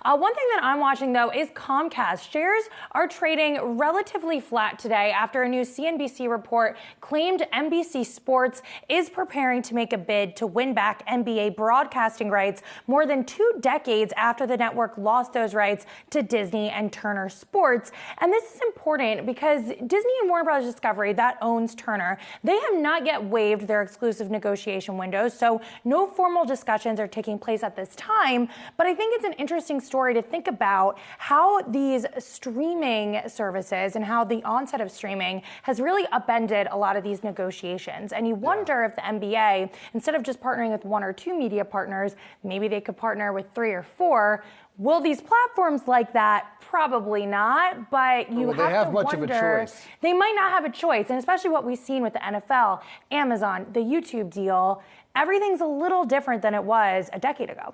One thing that I'm watching, though, is Comcast. Shares are trading relatively flat today after a new CNBC report claimed NBC Sports is preparing to make a bid to win back NBA broadcasting rights more than 2 decades after the network lost those rights to Disney and Turner Sports. And this is important because Disney and Warner Bros. Discovery, that owns Turner, they have not yet waived their exclusive negotiation windows, so no formal discussions are taking place at this time. But I think it's an interesting story to think about how these streaming services and how the onset of streaming has really upended a lot of these negotiations. And you wonder if the NBA, instead of just partnering with 1 or 2 media partners, maybe they could partner with 3 or 4. Will these platforms like that? Probably not, but you have to much wonder. Of a choice. They might not have a choice, and especially what we've seen with the NFL, Amazon, the YouTube deal. Everything's a little different than it was a decade ago.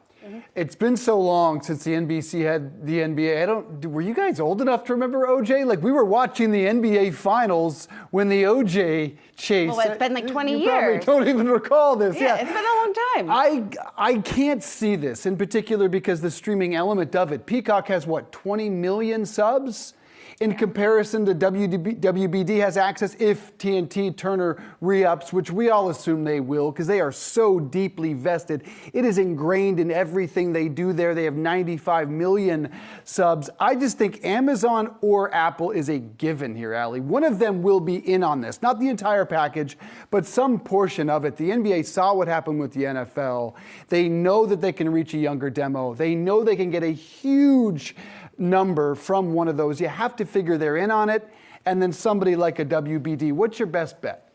It's been so long since the NBC had the NBA. Were you guys old enough to remember OJ? Like, we were watching the NBA finals when the OJ chase. Well, it's been like 20 you years. Probably don't even recall this. Yeah, it's been a long time. I can't see this in particular because the streaming element of it. Peacock has what, 20 million subs? In comparison to WBD has access if TNT Turner re-ups, which we all assume they will because they are so deeply vested. It is ingrained in everything they do there. They have 95 million subs. I just think Amazon or Apple is a given here, Allie. One of them will be in on this. Not the entire package, but some portion of it. The NBA saw what happened with the NFL. They know that they can reach a younger demo. They know they can get a huge number from one of those. You have to figure they're in on it, and then somebody like a WBD. What's your best bet?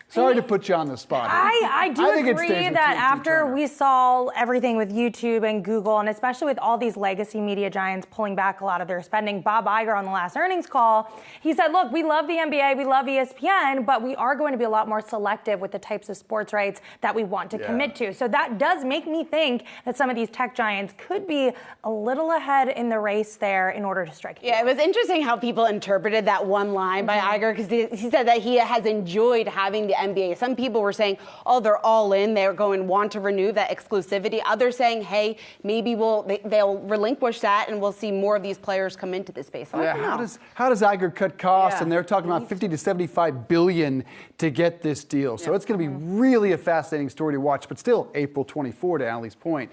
Sorry to put you on the spot. I do agree that after we saw everything with YouTube and Google, and especially with all these legacy media giants pulling back a lot of their spending, Bob Iger on the last earnings call, he said, look, we love the NBA, we love ESPN, but we are going to be a lot more selective with the types of sports rights that we want to commit to. So that does make me think that some of these tech giants could be a little ahead in the race there in order to strike. Yeah, it was interesting how people interpreted that one line by Iger, because he said that he has enjoyed having the NBA. Some people were saying, oh, they're all in. They're going to want to renew that exclusivity. Others saying, hey, maybe they'll relinquish that and we'll see more of these players come into this space. How does Iger cut costs? And they're talking about 50 to 75 billion to get this deal. So it's going to be really a fascinating story to watch. But still, April 24, to Allie's point.